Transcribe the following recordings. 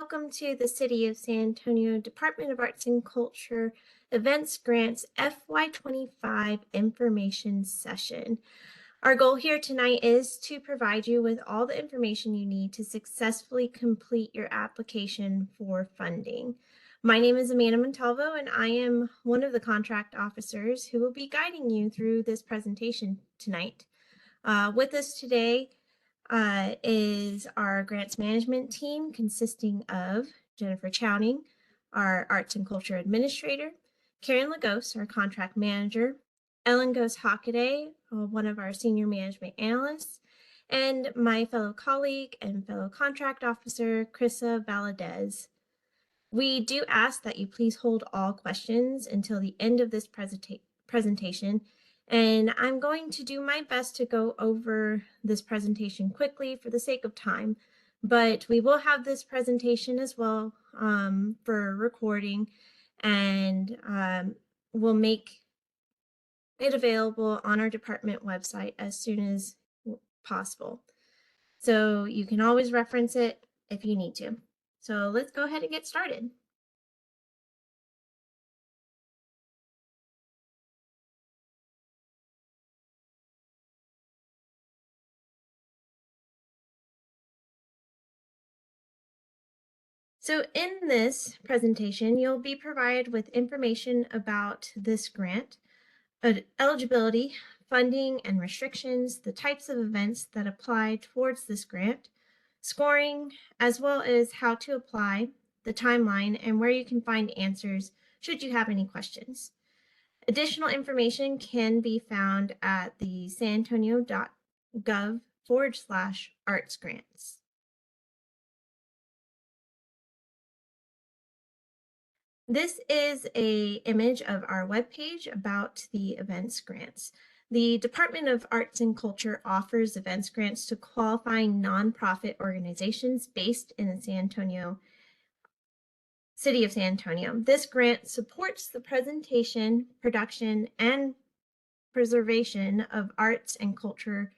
Welcome to the City of San Antonio Department of Arts and Culture Events Grants FY25 information session. Our goal here tonight is to provide you with all the information you need to successfully complete your application for funding. My name is Amanda Montalvo, and I am one of the contract officers who will be guiding you through this presentation tonight. With us today is our grants management team consisting of Jennifer Chowning, our arts and culture administrator, Karen Lagos, our contract manager, Ellen Gose Hockaday, one of our senior management analysts, and my fellow colleague and fellow contract officer, Krissa Valadez. We do ask that you please hold all questions until the end of this presentation, and I'm going to do my best to go over this presentation quickly for the sake of time, but we will have this presentation as well for recording, and we'll make it available on our department website as soon as possible. So you can always reference it if you need to. So let's go ahead and get started. So in this presentation, you'll be provided with information about this grant, eligibility, funding and restrictions, the types of events that apply towards this grant, scoring, as well as how to apply, the timeline, and where you can find answers should you have any questions. Additional information can be found at the sanantonio.gov/arts grants. This is an image of our webpage about the events grants. The Department of Arts and Culture offers events grants to qualifying nonprofit organizations based in the City of San Antonio. This grant supports the presentation, production, and preservation of arts and culture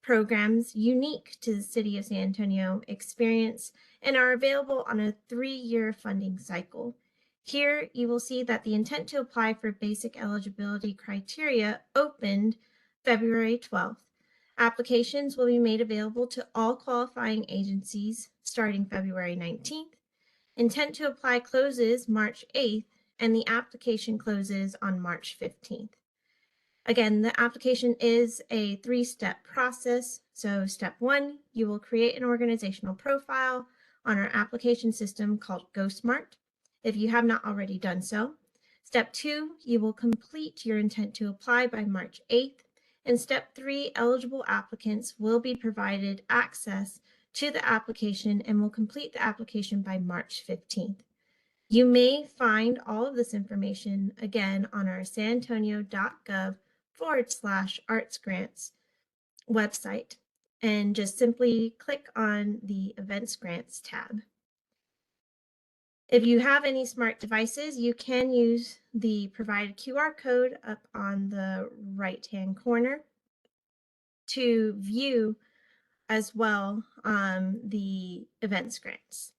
programs unique to the City of San Antonio experience and are available on a 3-year funding cycle. Here, you will see that the intent to apply for basic eligibility criteria opened February 12th. Applications will be made available to all qualifying agencies starting February 19th. Intent to apply closes March 8th, and the application closes on March 15th. Again, the application is a 3-step process. So step 1, you will create an organizational profile on our application system called GoSmart, if you have not already done so. Step 2, you will complete your intent to apply by March 8th. And step 3, eligible applicants will be provided access to the application and will complete the application by March 15th. You may find all of this information again on our sanantonio.gov/arts grants website, and just simply click on the events grants tab. If you have any smart devices, you can use the provided QR code up on the right-hand corner to view as well the events grants.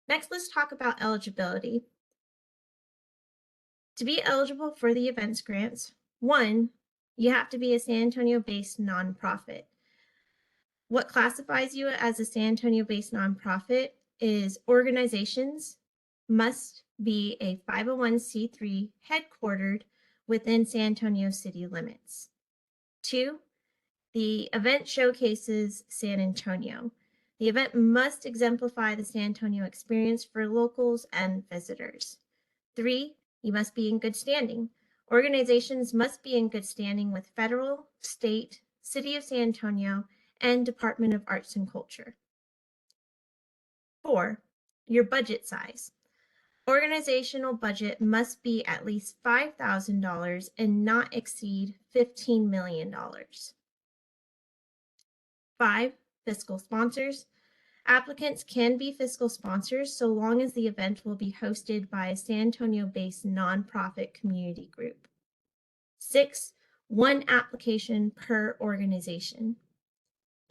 Next, let's talk about eligibility. To be eligible for the events grants, 1, you have to be a San Antonio-based nonprofit. What classifies you as a San Antonio-based nonprofit is organizations must be a 501c3 headquartered within San Antonio city limits. 2, the event showcases San Antonio. The event must exemplify the San Antonio experience for locals and visitors. 3, you must be in good standing. Organizations must be in good standing with federal, state, City of San Antonio, and Department of Arts and Culture. 4, your budget size. Organizational budget must be at least $5,000 and not exceed $15 million. 5, fiscal sponsors. Applicants can be fiscal sponsors so long as the event will be hosted by a San Antonio-based nonprofit community group. 6, 1 application per organization.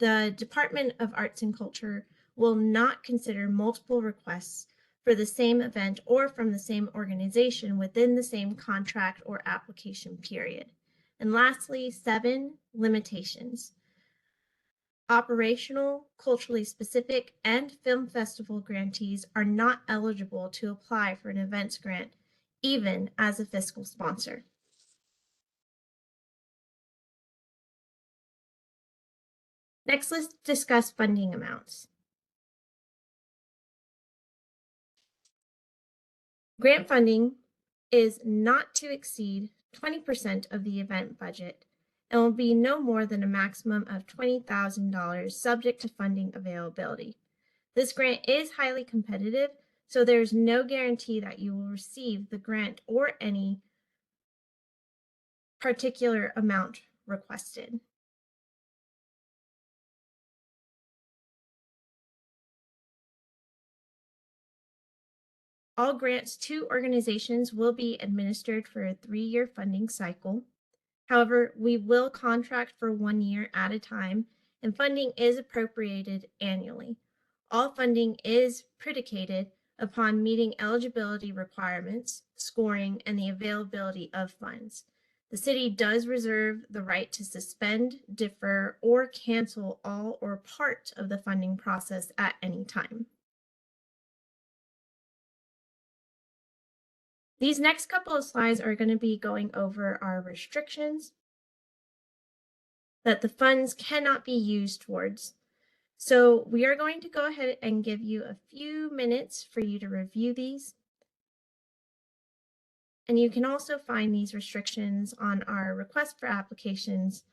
The Department of Arts and Culture will not consider multiple requests for the same event or from the same organization within the same contract or application period. And lastly, 7, limitations. Operational, culturally specific, and film festival grantees are not eligible to apply for an events grant, even as a fiscal sponsor. Next, let's discuss funding amounts. Grant funding is not to exceed 20% of the event budget and will be no more than a maximum of $20,000 subject to funding availability. This grant is highly competitive, so there's no guarantee that you will receive the grant or any particular amount requested. All grants to organizations will be administered for a 3-year funding cycle. However, we will contract for 1 year at a time, and funding is appropriated annually. All funding is predicated upon meeting eligibility requirements, scoring, and the availability of funds. The city does reserve the right to suspend, defer, or cancel all or part of the funding process at any time. These next couple of slides are going to be going over our restrictions that the funds cannot be used towards. So we are going to go ahead and give you a few minutes for you to review these. And you can also find these restrictions on our request for applications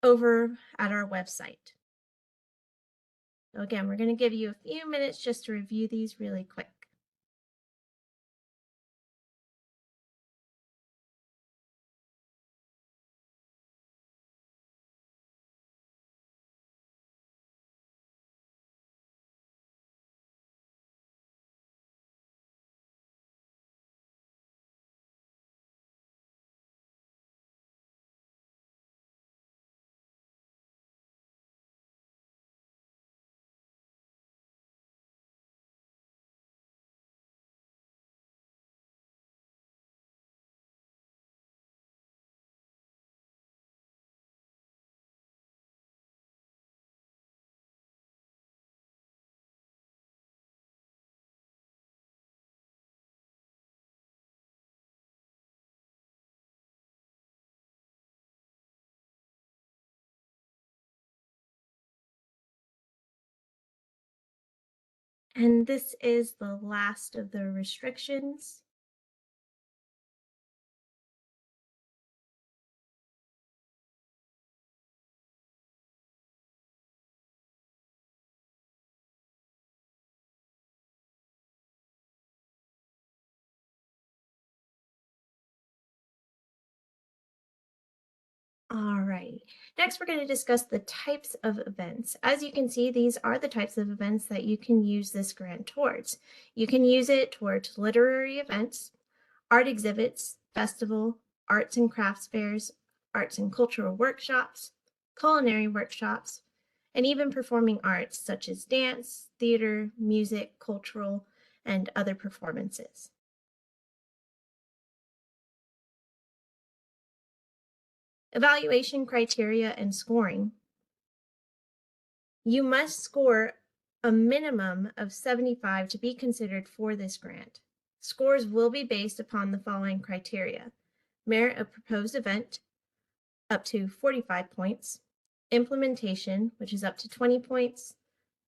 over at our website. So again, we're going to give you a few minutes just to review these really quick. And this is the last of the restrictions. All right. Next, we're going to discuss the types of events. As you can see, these are the types of events that you can use this grant towards. You can use it towards literary events, art exhibits, festival, arts and crafts fairs, arts and cultural workshops, culinary workshops, and even performing arts such as dance, theater, music, cultural, and other performances. Evaluation criteria and scoring. You must score a minimum of 75 to be considered for this grant. Scores will be based upon the following criteria: merit of proposed event, up to 45 points, implementation, which is up to 20 points,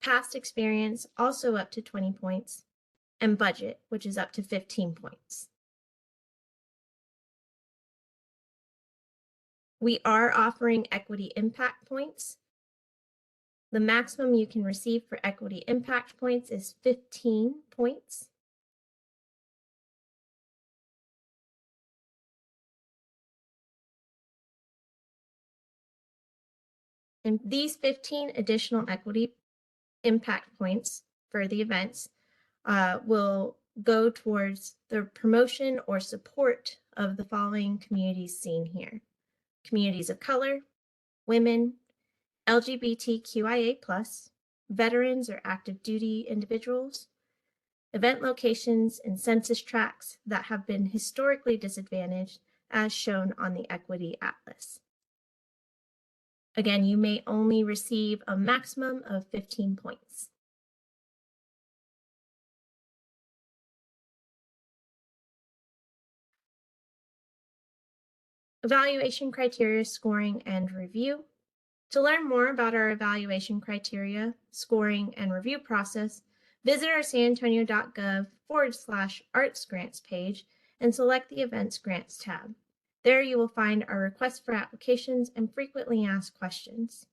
past experience, also up to 20 points, and budget, which is up to 15 points. We are offering equity impact points. The maximum you can receive for equity impact points is 15 points. And these 15 additional equity impact points for the events will go towards the promotion or support of the following communities seen here: communities of color, women, LGBTQIA+, veterans or active duty individuals, event locations and census tracts that have been historically disadvantaged as shown on the Equity Atlas. Again, you may only receive a maximum of 15 points. Evaluation criteria, scoring, and review. To learn more about our evaluation criteria, scoring, and review process, visit our sanantonio.gov/arts grants page and select the Events Grants tab. There you will find our requests for applications and frequently asked questions.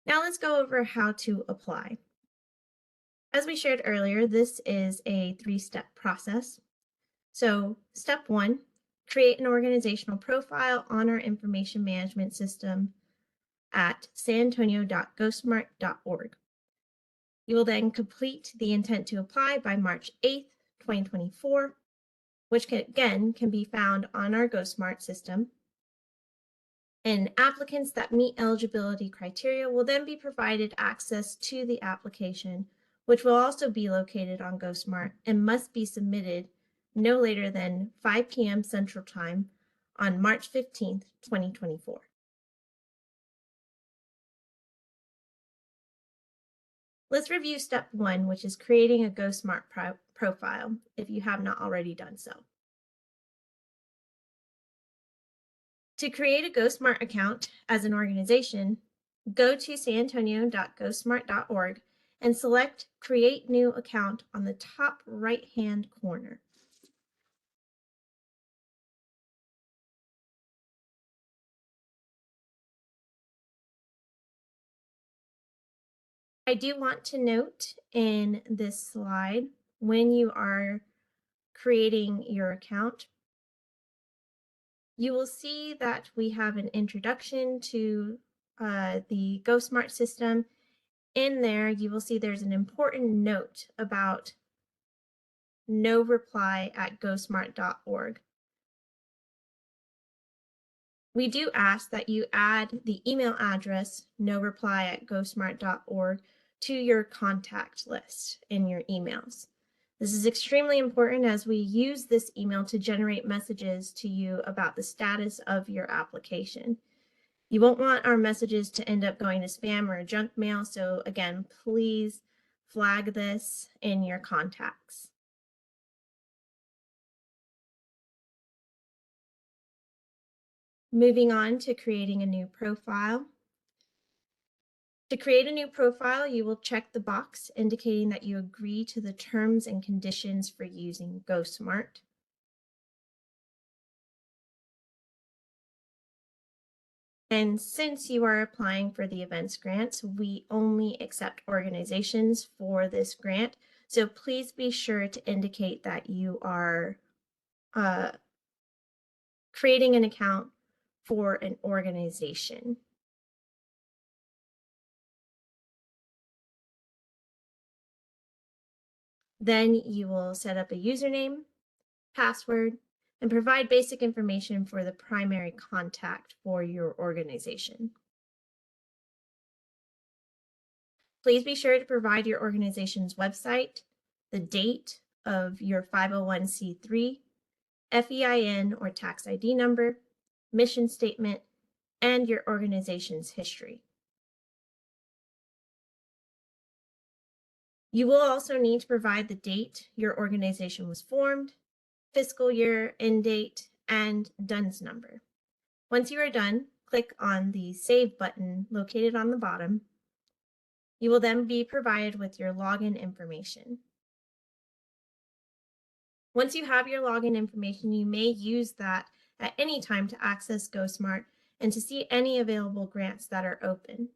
Now let's go over how to apply. As we shared earlier, this is a 3-step process. So step 1, create an organizational profile on our information management system at sanantonio.gosmart.org. You will then complete the intent to apply by March 8th, 2024, which can be found on our GoSmart system. And applicants that meet eligibility criteria will then be provided access to the application, which will also be located on GoSmart and must be submitted no later than 5 p.m. Central Time on March 15th, 2024. Let's review step 1, which is creating a GoSmart profile, if you have not already done so. To create a GoSmart account as an organization, go to sanantonio.gosmart.org and select Create New Account on the top right-hand corner. I do want to note in this slide, when you are creating your account, you will see that we have an introduction to the GoSmart system. In there, you will see there's an important note about no reply at gosmart.org. We do ask that you add the email address no reply at gosmart.org to your contact list in your emails. This is extremely important as we use this email to generate messages to you about the status of your application. You won't want our messages to end up going to spam or junk mail, so again, please flag this in your contacts. Moving on to creating a new profile. To create a new profile, you will check the box indicating that you agree to the terms and conditions for using GoSmart. And since you are applying for the events grants, we only accept organizations for this grant. So please be sure to indicate that you are creating an account for an organization. Then you will set up a username, password, and provide basic information for the primary contact for your organization. Please be sure to provide your organization's website, the date of your 501c3, FEIN or tax ID number, mission statement, and your organization's history. You will also need to provide the date your organization was formed, fiscal year, end date, and DUNS number. Once you are done, click on the Save button located on the bottom. You will then be provided with your login information. Once you have your login information, you may use that at any time to access GoSmart and to see any available grants that are open.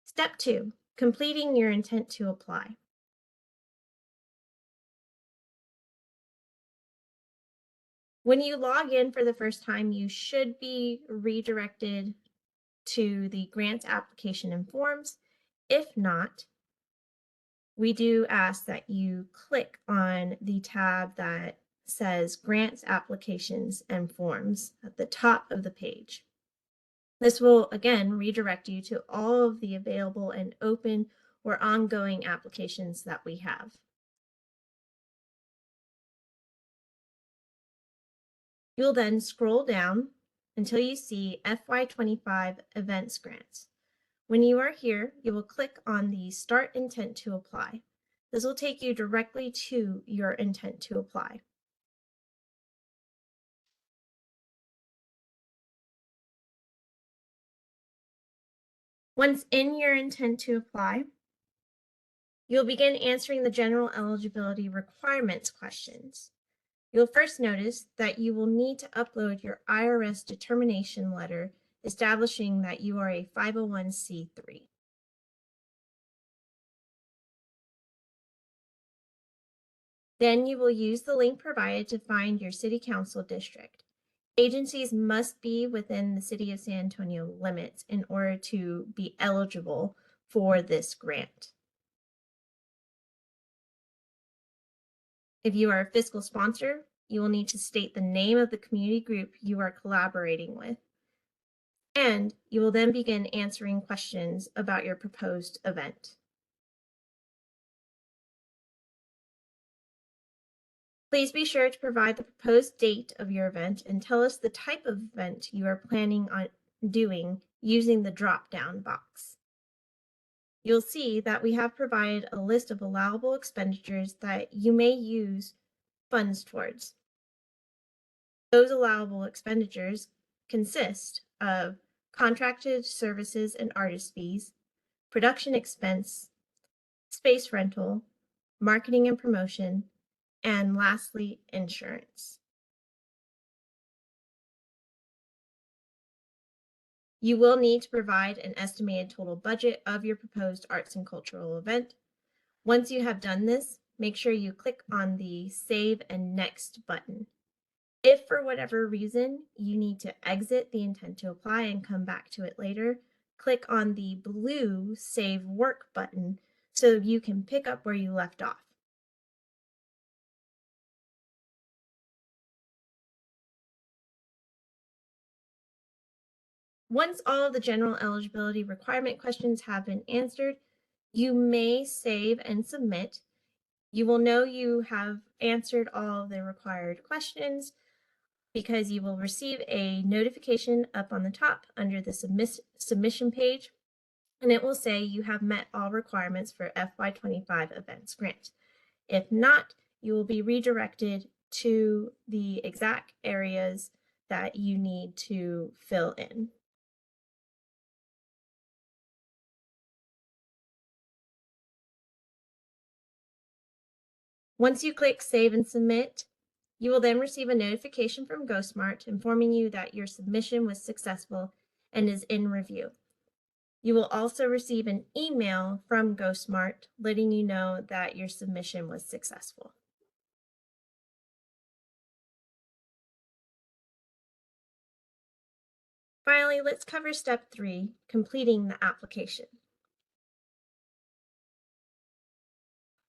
Step 2, completing your intent to apply. When you log in for the first time, you should be redirected to the grant application and forms. If not, we do ask that you click on the tab that says Grants, Applications, and Forms at the top of the page. This will again redirect you to all of the available and open or ongoing applications that we have. You'll then scroll down until you see FY25 Events Grants. When you are here, you will click on the Start Intent to Apply. This will take you directly to your intent to apply. Once in your intent to apply, you'll begin answering the general eligibility requirements questions. You'll first notice that you will need to upload your IRS determination letter establishing that you are a 501c3. Then you will use the link provided to find your City Council district. Agencies must be within the City of San Antonio limits in order to be eligible for this grant. If you are a fiscal sponsor, you will need to state the name of the community group you are collaborating with, and you will then begin answering questions about your proposed event. Please be sure to provide the proposed date of your event and tell us the type of event you are planning on doing using the drop-down box. You'll see that we have provided a list of allowable expenditures that you may use funds towards. Those allowable expenditures consist of contracted services and artist fees, production expense, space rental, marketing and promotion, and lastly, insurance. You will need to provide an estimated total budget of your proposed arts and cultural event. Once you have done this, make sure you click on the Save and Next button. If for whatever reason you need to exit the intent to apply and come back to it later, click on the blue Save Work button so you can pick up where you left off. Once all of the general eligibility requirement questions have been answered, you may save and submit. You will know you have answered all of the required questions because you will receive a notification up on the top under the submission page, and it will say you have met all requirements for FY25 events grant. If not, you will be redirected to the exact areas that you need to fill in. Once you click Save and Submit, you will then receive a notification from GoSmart informing you that your submission was successful and is in review. You will also receive an email from GoSmart letting you know that your submission was successful. Finally, let's cover step 3, completing the application.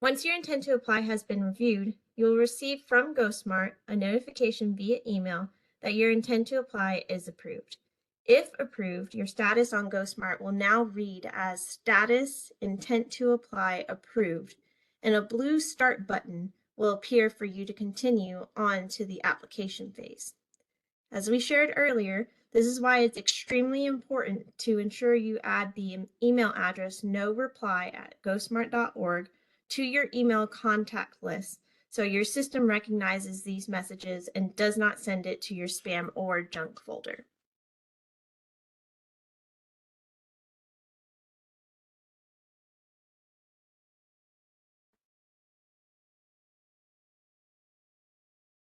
Once your intent to apply has been reviewed, you will receive from GoSmart a notification via email that your intent to apply is approved. If approved, your status on GoSmart will now read as Status Intent to Apply Approved, and a blue Start button will appear for you to continue on to the application phase. As we shared earlier, this is why it's extremely important to ensure you add the email address noreply@gosmart.org to your email contact list so your system recognizes these messages and does not send it to your spam or junk folder.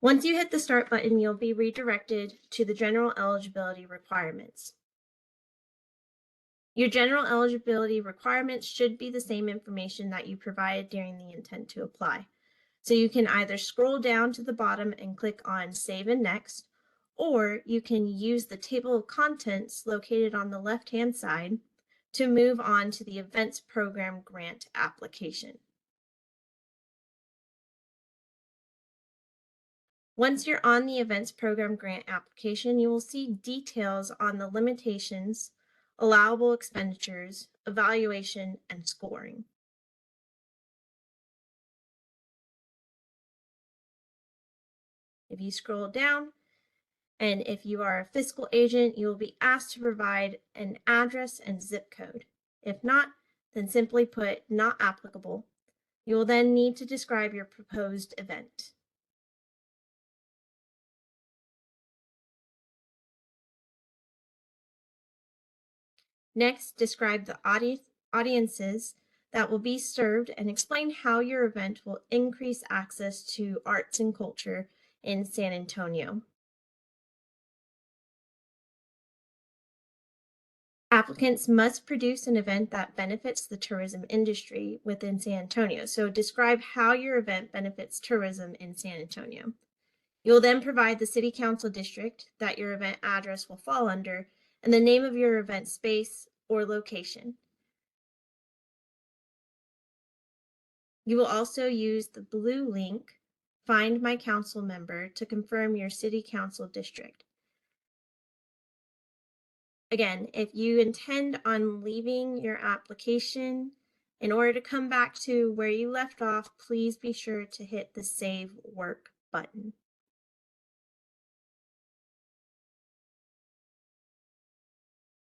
Once you hit the Start button, you'll be redirected to the general eligibility requirements. Your general eligibility requirements should be the same information that you provided during the intent to apply. So you can either scroll down to the bottom and click on Save and Next, or you can use the table of contents located on the left-hand side to move on to the Events Program Grant application. Once you're on the events program grant application, you will see details on the limitations, allowable expenditures, evaluation, and scoring. If you scroll down, and if you are a fiscal agent, you will be asked to provide an address and zip code. If not, then simply put not applicable. You will then need to describe your proposed event. Next, describe the audiences that will be served and explain how your event will increase access to arts and culture in San Antonio. Applicants must produce an event that benefits the tourism industry within San Antonio. So describe how your event benefits tourism in San Antonio. You'll then provide the city council district that your event address will fall under and the name of your event space or location. You will also use the blue link, Find My Council Member, to confirm your city council district. Again, if you intend on leaving your application, in order to come back to where you left off, please be sure to hit the Save Work button.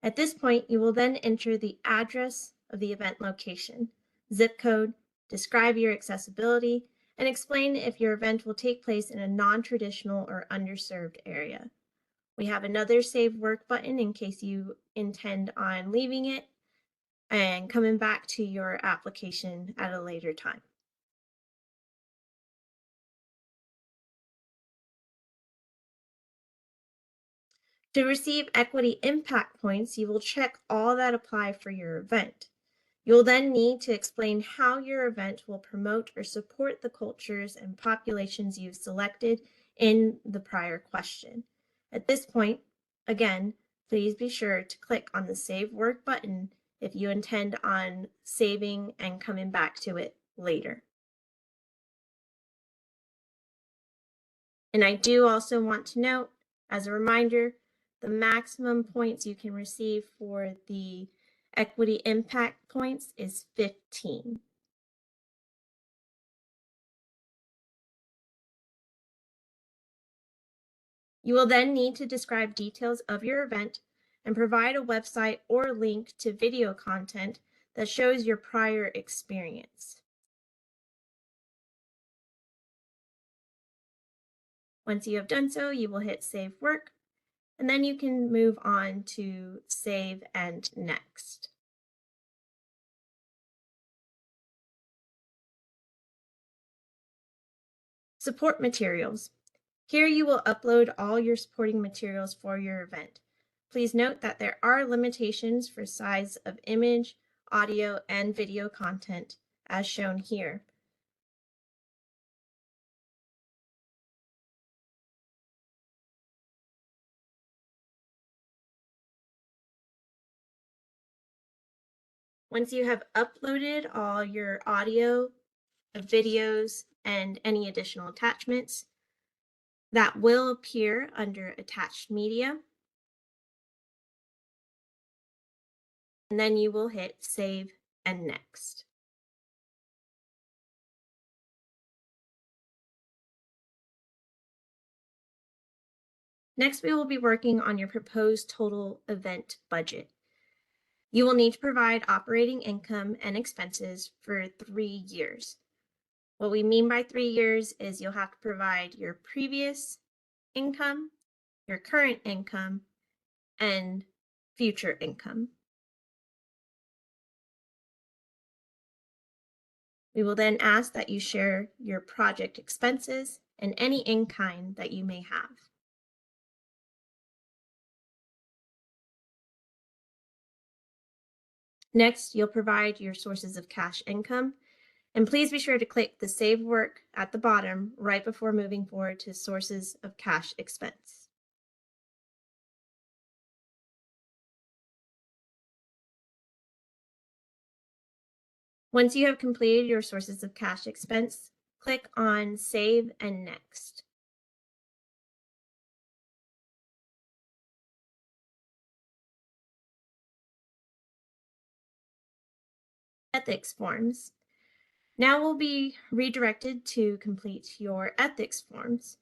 At this point, you will then enter the address of the event location, zip code, describe your accessibility, and explain if your event will take place in a non-traditional or underserved area. We have another Save Work button in case you intend on leaving it and coming back to your application at a later time. To receive equity impact points, you will check all that apply for your event. You'll then need to explain how your event will promote or support the cultures and populations you've selected in the prior question. At this point, again, please be sure to click on the Save Work button if you intend on saving and coming back to it later. And I do also want to note, as a reminder, the maximum points you can receive for the equity impact points is 15. You will then need to describe details of your event and provide a website or link to video content that shows your prior experience. Once you have done so, you will hit Save Work, and then you can move on to Save and Next. Support materials. Here you will upload all your supporting materials for your event. Please note that there are limitations for size of image, audio, and video content as shown here. Once you have uploaded all your audio, videos, and any additional attachments, that will appear under attached media. And then you will hit Save and Next. Next, we will be working on your proposed total event budget. You will need to provide operating income and expenses for 3 years. What we mean by 3 years is you'll have to provide your previous income, your current income, and future income. We will then ask that you share your project expenses and any in-kind that you may have. Next, you'll provide your sources of cash income, and please be sure to click the Save Work at the bottom right before moving forward to sources of cash expense. Once you have completed your sources of cash expense, click on Save and Next. Ethics forms. Now we'll be redirected to complete your ethics forms.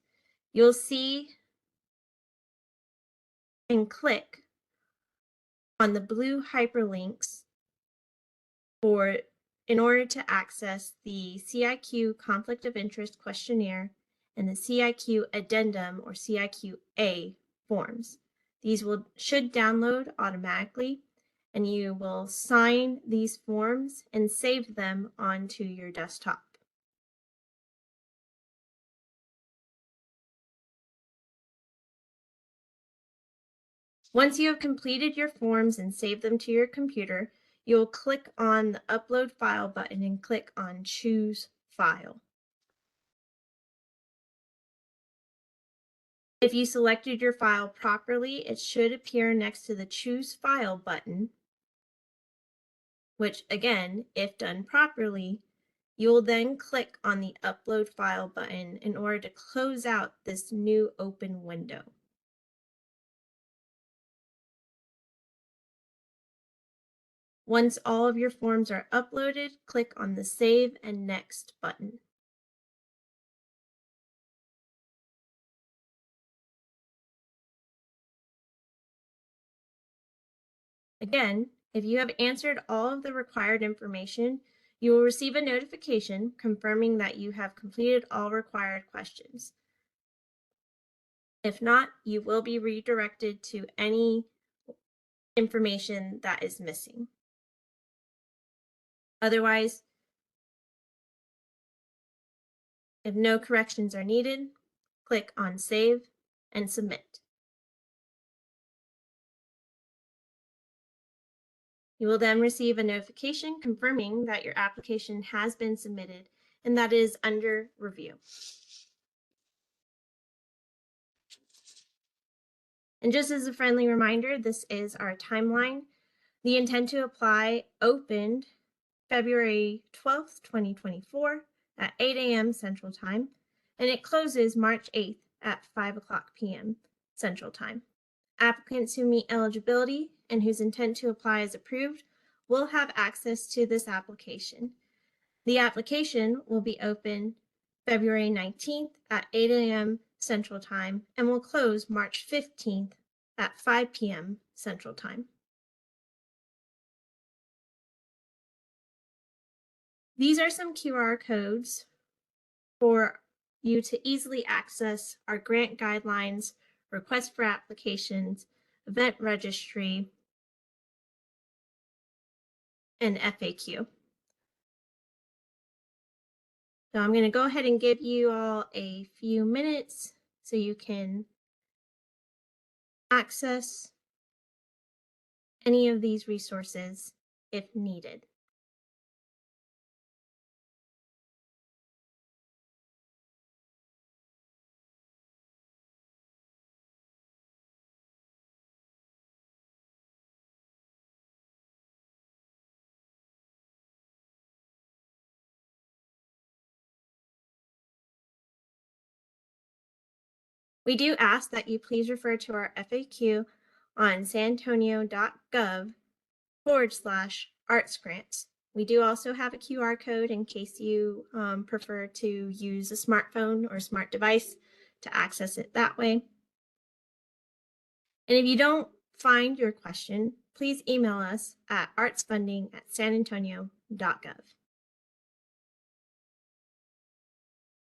You'll see and click on the blue hyperlinks in order to access the CIQ Conflict of Interest Questionnaire and the CIQ Addendum or CIQ-A forms. These should download automatically, and you will sign these forms and save them onto your desktop. Once you have completed your forms and saved them to your computer, you'll click on the Upload File button and click on Choose File. If you selected your file properly, it should appear next to the Choose File button, which again, if done properly, you will then click on the Upload File button in order to close out this new open window. Once all of your forms are uploaded, click on the Save and Next button. Again, if you have answered all of the required information, you will receive a notification confirming that you have completed all required questions. If not, you will be redirected to any information that is missing. Otherwise, if no corrections are needed, click on Save and Submit. You will then receive a notification confirming that your application has been submitted and that is under review. And just as a friendly reminder, this is our timeline. The intent to apply opened February 12th, 2024 at 8 a.m. Central Time, and it closes March 8th at 5 p.m. Central Time. Applicants who meet eligibility and whose intent to apply is approved will have access to this application. The application will be open February 19th at 8 a.m. Central Time and will close March 15th at 5 p.m. Central Time. These are some QR codes for you to easily access our grant guidelines, request for applications, event registry, and FAQ. So I'm going to go ahead and give you all a few minutes so you can access any of these resources if needed. We do ask that you please refer to our FAQ on sanantonio.gov/arts grants. We do also have a QR code in case you prefer to use a smartphone or smart device to access it that way. And if you don't find your question, please email us at artsfunding@sanantonio.gov.